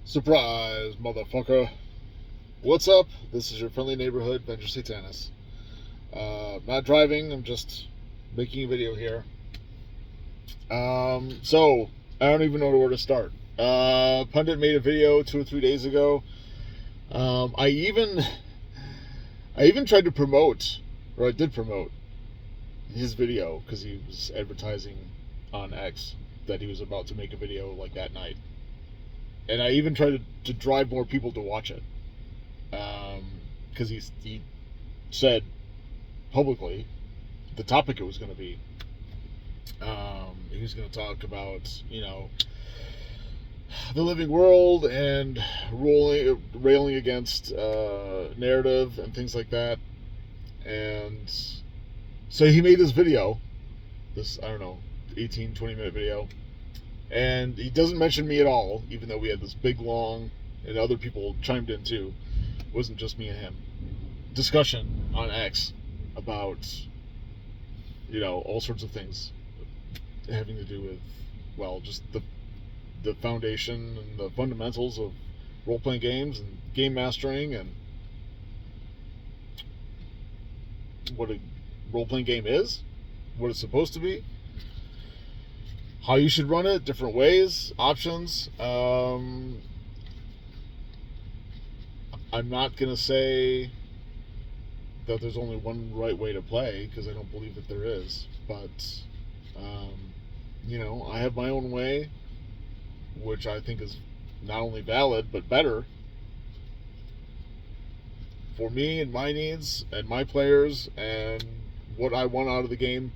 Surprise, motherfucker. What's up? This is your friendly neighborhood Venture Satanis. Not driving, I'm just making a video here. So, I don't even know where to start. Pundit made a video 2 or 3 days ago. I even tried to promote, or I did promote, his video because he was advertising on X that he was about to make a video like that night. And I even tried to drive more people to watch it. Because he said publicly the topic it was going to be. He was going to talk about, the living world and railing against narrative and things like that. And so he made this video, this, 18, 20-minute video. And he doesn't mention me at all, even though we had this big, long, and other people chimed in too. It wasn't just me and him. Discussion on X about, all sorts of things having to do with, just the foundation and the fundamentals of role-playing games and game mastering and what a role-playing game is, what it's supposed to be, how you should run it, different ways, options. I'm not going to say that there's only one right way to play, because I don't believe that there is. But, I have my own way, which I think is not only valid, but better for me and my needs and my players and what I want out of the game.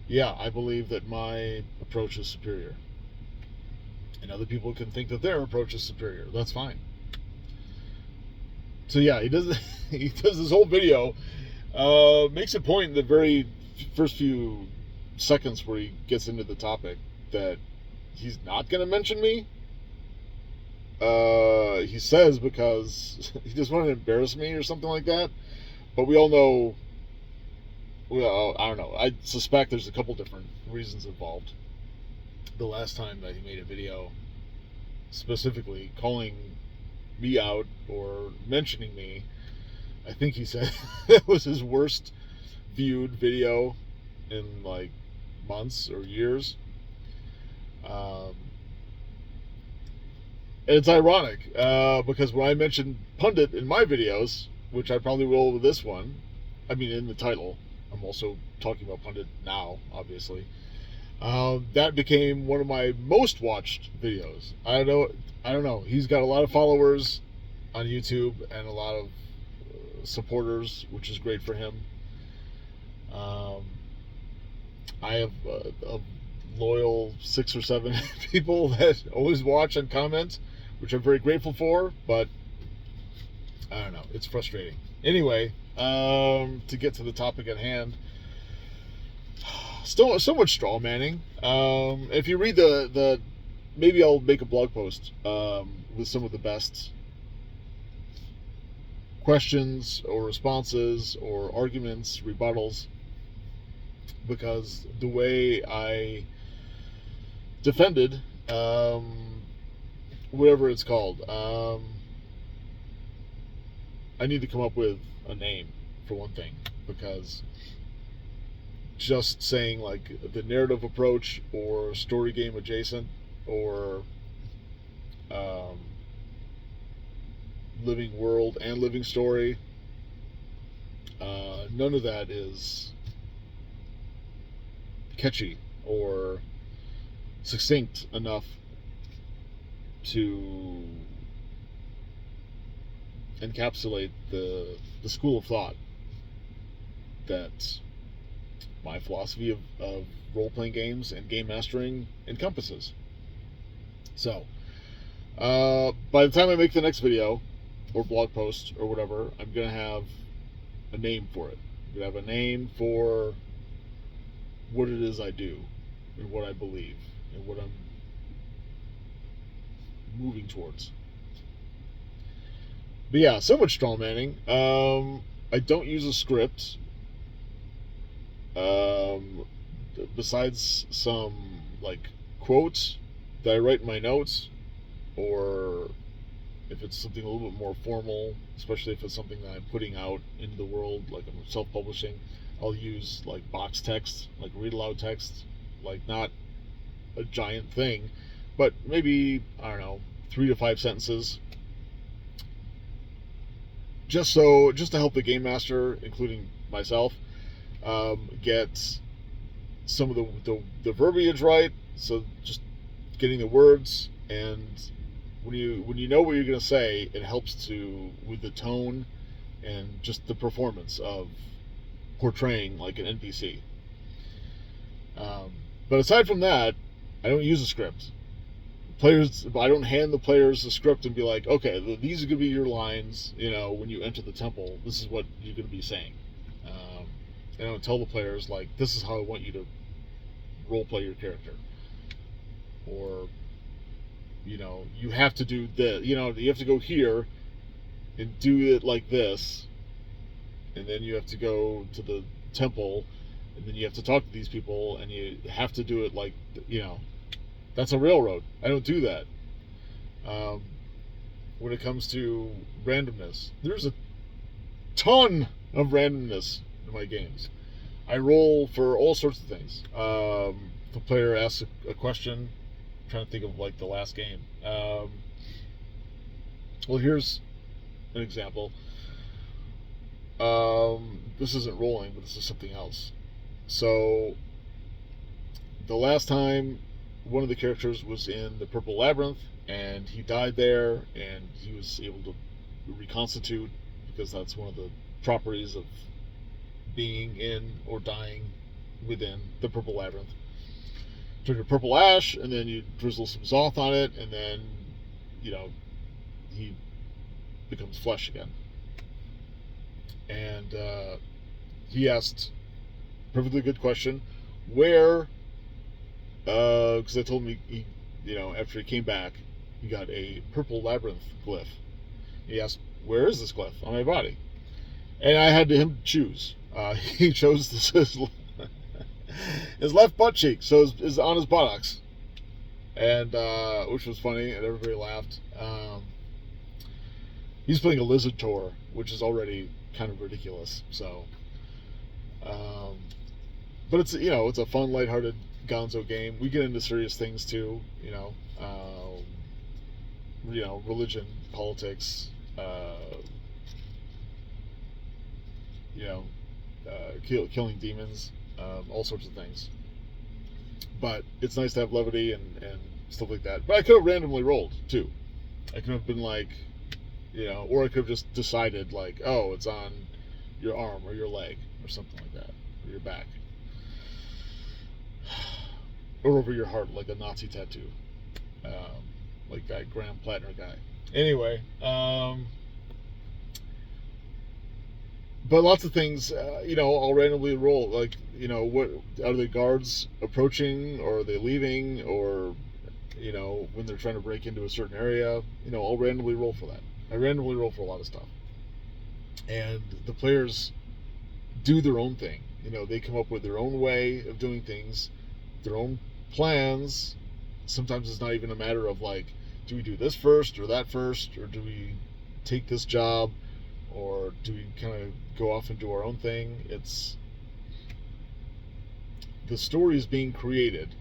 Yeah, I believe that my approach is superior. And other people can think that their approach is superior. That's fine. So yeah, he does this whole video, makes a point in the very first few seconds where he gets into the topic that he's not going to mention me. He says because he just wanted to embarrass me or something like that. But we all know, well, I don't know. I suspect there's a couple different reasons involved. The last time that he made a video specifically calling me out or mentioning me, I think he said it was his worst viewed video in like months or years. And it's ironic because when I mentioned Pundit in my videos, which I probably will with this one, in the title, I'm also talking about Pundit now, obviously. That became one of my most watched videos. I don't know. He's got a lot of followers on YouTube and a lot of supporters, which is great for him. I have a loyal 6 or 7 people that always watch and comment, which I'm very grateful for, but I don't know. It's frustrating. Anyway, to get to the topic at hand, still so much strawmanning. If you read the maybe I'll make a blog post with some of the best questions or responses or arguments, rebuttals, because the way I defended whatever it's called, I need to come up with a name for one thing, because just saying like the narrative approach or story game adjacent or living world and living story, none of that is catchy or succinct enough to encapsulate the school of thought that my philosophy of role-playing games and game mastering encompasses. So, by the time I make the next video, or blog post, or whatever, I'm going to have a name for it. I'm going to have a name for what it is I do, and what I believe, and what I'm moving towards. But yeah, so much strawmanning. I don't use a script. Besides some like quotes that I write in my notes, or If it's something a little bit more formal, especially if it's something that I'm putting out into the world, like I'm self-publishing, I'll use like box text, like read aloud text, like not a giant thing, but maybe, I don't know, 3 to 5 sentences, just to help the game master, including myself, get some of the verbiage right. So just getting the words, and when you know what you're going to say, it helps to with the tone and just the performance of portraying like an NPC. But aside from that, I don't use a script. I don't hand the players a script and be like, okay, these are going to be your lines. When you enter the temple, this is what you're going to be saying. I don't tell the players like, this is how I want you to role play your character, or you have to do this. You have to go here and do it like this, and then you have to go to the temple, and then you have to talk to these people, and you have to do it like, that's a railroad. I don't do that. When it comes to randomness, there's a ton of randomness in my games. I roll for all sorts of things. If a player asks a question, I'm trying to think of like the last game. Well, here's an example. This isn't rolling, but this is something else. So, the last time one of the characters was in the Purple Labyrinth, and he died there, and he was able to reconstitute, because that's one of the properties of being in or dying within the Purple Labyrinth. Turn your purple ash, and then you drizzle some Zoth on it, and then, he becomes flesh again. And he asked a perfectly good question, where, because I told him he, after he came back, he got a Purple Labyrinth glyph. He asked, where is this glyph on my body? And I had him choose. He chose his left butt cheek, so is on his buttocks, and which was funny, and everybody laughed. He's playing a lizard tour, which is already kind of ridiculous. So, but it's it's a fun, lighthearted Gonzo game. We get into serious things too, religion, politics, killing demons, all sorts of things. But it's nice to have levity and stuff like that. But I could have randomly rolled too. I could have been like, or I could have just decided like, oh, it's on your arm or your leg or something like that, or your back, or over your heart, like a Nazi tattoo, like that Graham Plattner guy. Anyway, but lots of things, I'll randomly roll. Like, what are the guards approaching, or are they leaving, or when they're trying to break into a certain area, I'll randomly roll for that. I randomly roll for a lot of stuff, and the players do their own thing. They come up with their own way of doing things, their own plans. Sometimes it's not even a matter of like, do we do this first or that first, or do we take this job, or do we kind of go off and do our own thing? It's the story is being created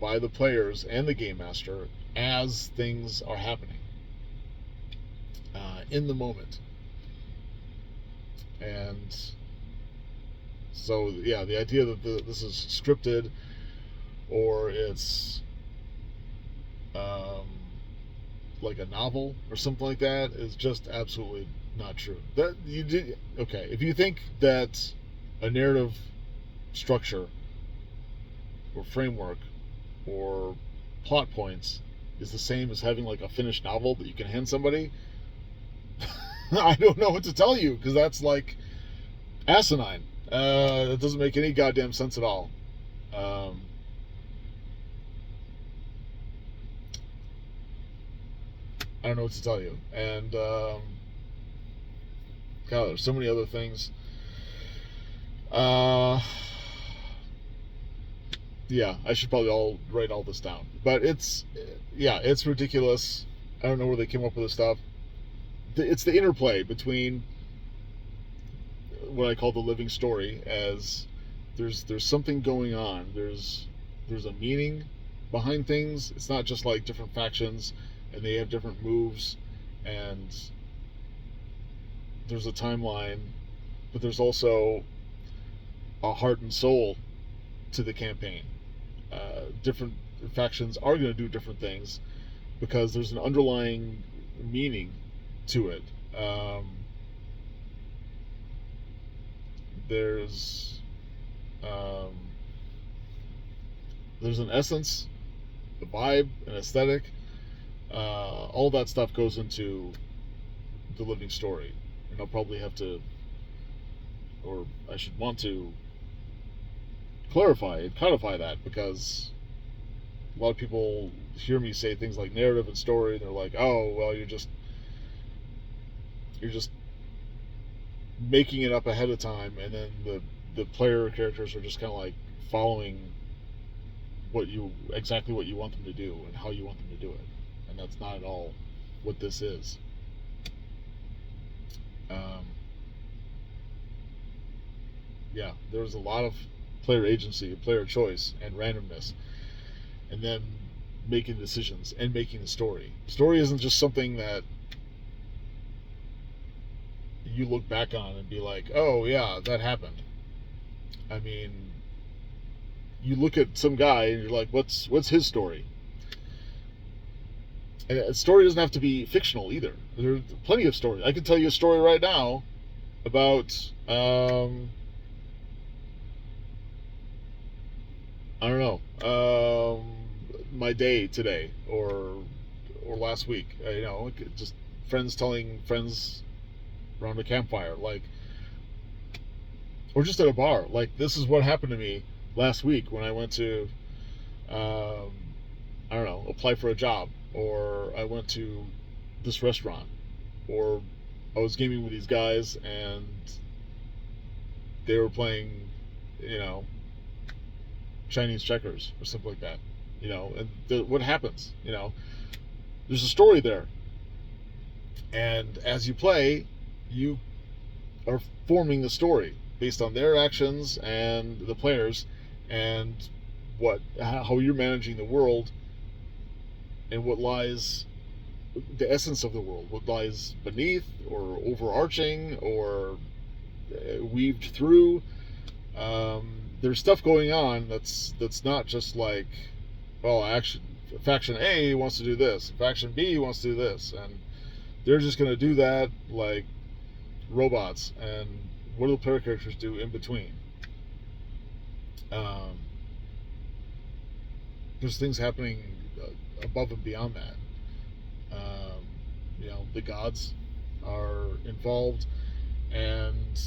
by the players and the game master as things are happening in the moment. And so, yeah, the idea that this is scripted, or it's like a novel or something like that, is just absolutely not true. If you think that a narrative structure or framework or plot points is the same as having like a finished novel that you can hand somebody, I don't know what to tell you, because that's like asinine. It doesn't make any goddamn sense at all. I don't know what to tell you. And God, there's so many other things. Yeah, I should probably write all this down. But it's ridiculous. I don't know where they came up with this stuff. It's the interplay between what I call the living story, as there's something going on. There's a meaning behind things. It's not just like different factions and they have different moves, and there's a timeline, but there's also a heart and soul to the campaign. Different factions are going to do different things because there's an underlying meaning to it. There's um, there's an essence, a vibe, an aesthetic. All that stuff goes into the living story, and I'll probably have to, or I should want to, clarify and codify that, because a lot of people hear me say things like narrative and story, and they're like, "Oh, well, you're just making it up ahead of time, and then the player characters are just kind of like following exactly what you want them to do and how you want them to do it," and that's not at all what this is. Yeah, there's a lot of player agency, player choice, and randomness, and then making decisions and making the story. Story isn't just something that you look back on and be like, "Oh yeah, that happened." I mean, you look at some guy and you're like, "What's his story?" And a story doesn't have to be fictional either. There's plenty of stories. I can tell you a story right now about I don't know, my day today or last week. Just friends telling friends around a campfire, like, or just at a bar. Like, this is what happened to me last week when I went to, I don't know, apply for a job, or I went to this restaurant, or I was gaming with these guys and they were playing, you know, Chinese checkers or something like that. And what happens? There's a story there, and as you play, you are forming the story based on their actions and the players, and how you're managing the world, and what lies the essence of the world, what lies beneath or overarching or weaved through. There's stuff going on that's not just like, well, faction A wants to do this, faction B wants to do this, and they're just going to do that like robots. And what do the player characters do in between? There's things happening above and beyond that. The gods are involved, and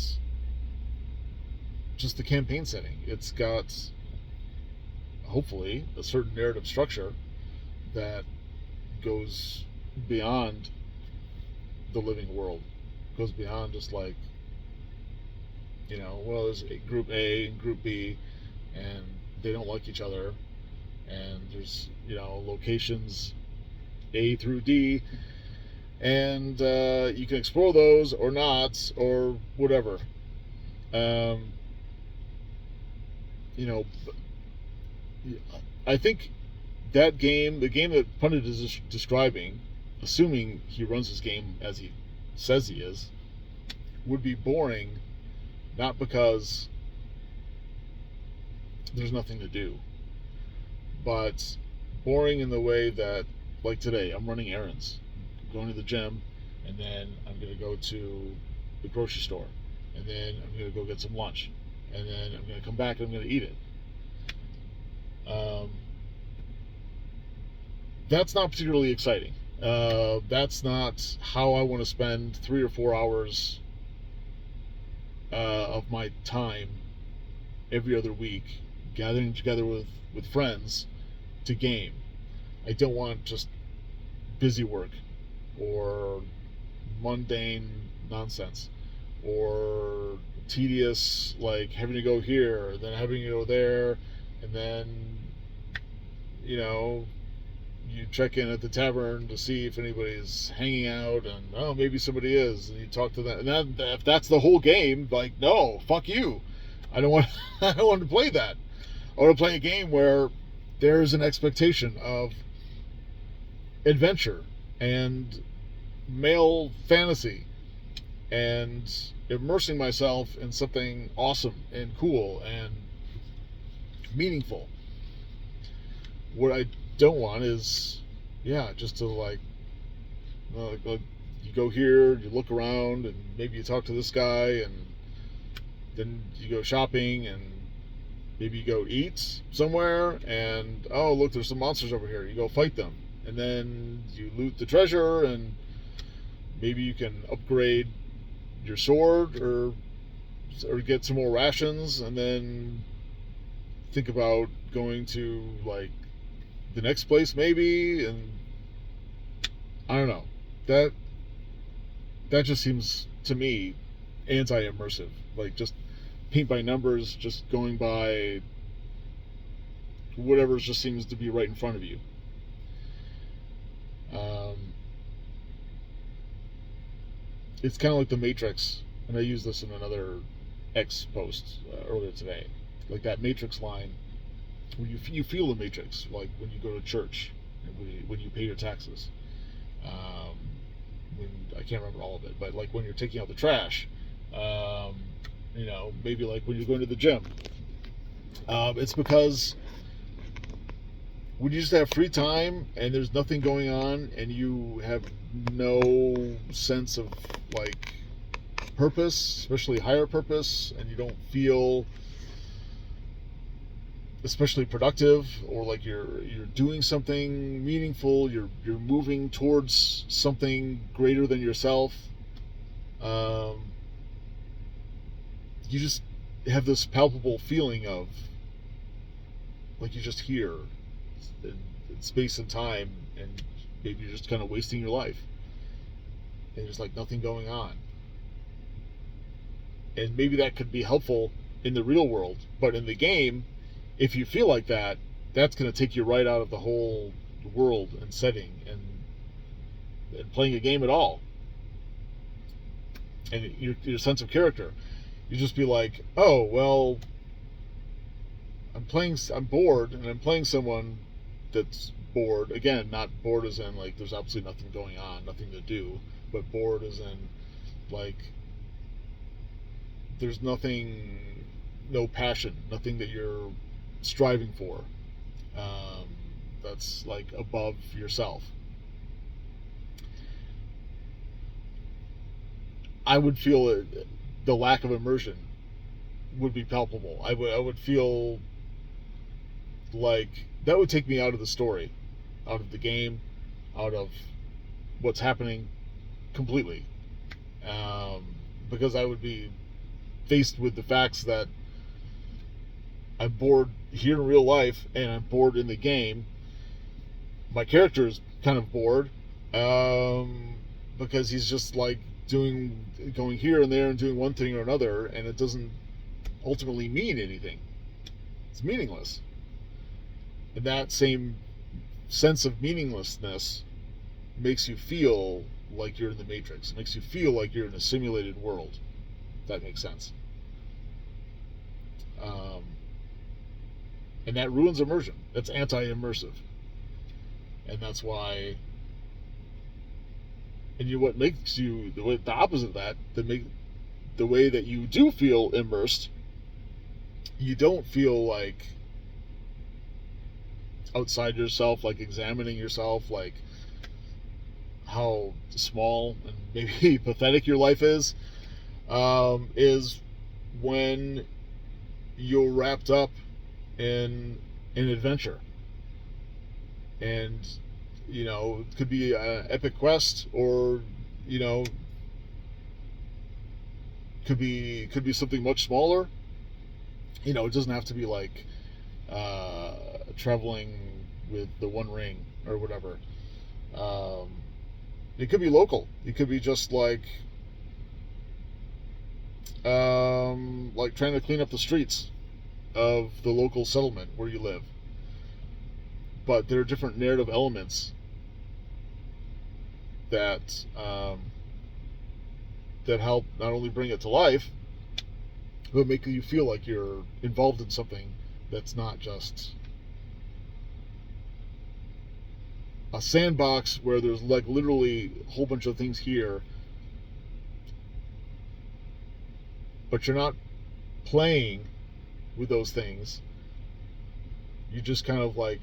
just the campaign setting. It's got, hopefully, a certain narrative structure that goes beyond the living world, goes beyond just like, well, there's group A and group B, and they don't like each other, and there's, locations A through D, and you can explore those or not, or whatever. I think that game, the game that Pundit is describing, assuming he runs his game as he says he is, would be boring, not because there's nothing to do, but boring in the way that, like today, I'm running errands, going to the gym, and then I'm going to go to the grocery store, and then I'm going to go get some lunch, and then I'm going to come back and I'm going to eat it. That's not particularly exciting. That's not how I want to spend 3 or 4 hours of my time every other week, gathering together with friends to game. I don't want just busy work or mundane nonsense or tedious, like having to go here, then having to go there, and then you check in at the tavern to see if anybody's hanging out, and oh, maybe somebody is, and you talk to them. And then, if that's the whole game, like, no, fuck you. I don't want. I don't want to play that. I want to play a game where there's an expectation of adventure and male fantasy and immersing myself in something awesome and cool and meaningful. What I don't want is, just to like you go here, you look around, and maybe you talk to this guy, and then you go shopping, and maybe you go eat somewhere, and oh, look, there's some monsters over here. You go fight them, and then you loot the treasure, and maybe you can upgrade your sword or get some more rations, and then think about going to like the next place maybe. And I don't know, that just seems to me anti-immersive, like just paint by numbers, just going by whatever just seems to be right in front of you. It's kind of like the Matrix, and I used this in another X post earlier today. Like that Matrix line, where you feel the Matrix, like when you go to church, and when you pay your taxes. When I can't remember all of it, but like when you're taking out the trash, maybe like when you're going to the gym. It's because when you just have free time and there's nothing going on, and you have no sense of like purpose, especially higher purpose, and you don't feel especially productive, or like you're doing something meaningful, you're moving towards something greater than yourself, you just have this palpable feeling of like you're just here in space and time, and maybe you're just kind of wasting your life, and there's like nothing going on. And maybe that could be helpful in the real world, but in the game, if you feel like that, that's going to take you right out of the whole world and setting and playing a game at all. And your sense of character, you just be like, oh, well, I'm bored, and I'm playing someone that's bored. Again, not bored as in like there's absolutely nothing going on, nothing to do, but bored as in like there's nothing, no passion, nothing that you're striving for, that's like above yourself. I would feel the lack of immersion would be palpable. I would feel like that would take me out of the story, out of the game, out of what's happening completely, because I would be faced with the facts that I'm bored here in real life, and I'm bored in the game. My character is kind of bored, because he's just like going here and there and doing one thing or another, and it doesn't ultimately mean anything. It's meaningless. And that same sense of meaninglessness makes you feel like you're in the Matrix. It makes you feel like you're in a simulated world. If that makes sense. And that ruins immersion. That's anti-immersive. And that's why. And what makes you the opposite of that, the way that you do feel immersed, you don't feel like outside yourself, like examining yourself, like how small and maybe pathetic your life is when you're wrapped up in an adventure. And it could be an epic quest, or could be something much smaller. It doesn't have to be like traveling with the One Ring or whatever. It could be local. It could be just like trying to clean up the streets of the local settlement where you live. but there are different narrative elements that that help not only bring it to life, but make you feel like you're involved in something that's not just a sandbox where there's like literally a whole bunch of things here, but you're not playing with those things. You're just kind of like,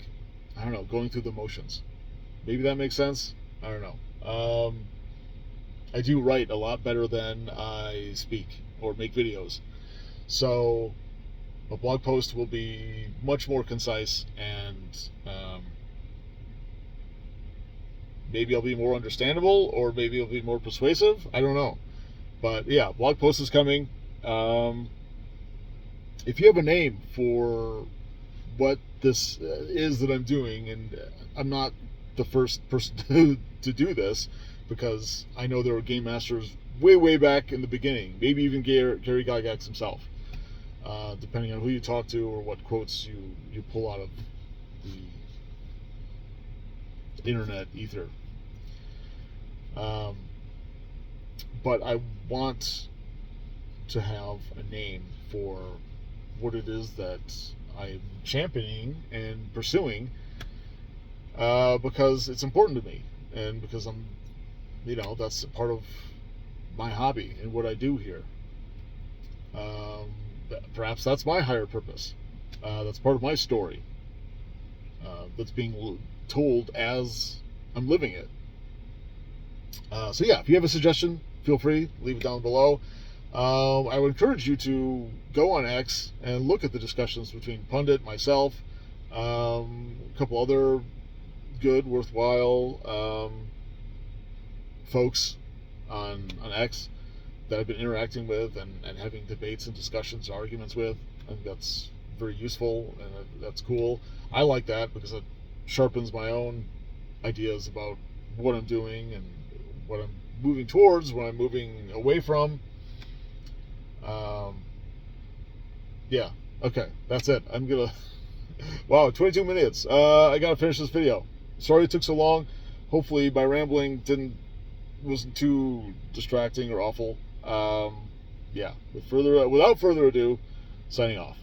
I don't know, going through the motions. Maybe that makes sense. I don't know. I do write a lot better than I speak or make videos. So a blog post will be much more concise, and maybe I'll be more understandable, or maybe it'll be more persuasive. I don't know. But yeah, blog post is coming. If you have a name for what this is that I'm doing, and I'm not the first person to do this, because I know there were game masters way back in the beginning, maybe even Gary Gygax himself, depending on who you talk to or what quotes you pull out of the internet ether. But I want to have a name for what it is that I'm championing and pursuing, because it's important to me, and because I'm, that's part of my hobby and what I do here. Perhaps that's my higher purpose. That's part of my story that's being told as I'm living it. So yeah, if you have a suggestion, feel free, leave it down below. I would encourage you to go on X and look at the discussions between Pundit, myself, a couple other good, worthwhile folks on X that I've been interacting with and having debates and discussions, arguments with. I think that's very useful, and that's cool. I like that because it sharpens my own ideas about what I'm doing and what I'm moving towards, what I'm moving away from. Yeah, okay, that's it. I'm gonna wow, 22 minutes. I gotta finish this video. Sorry it took so long. Hopefully my rambling wasn't too distracting or awful. Yeah, without further ado, signing off.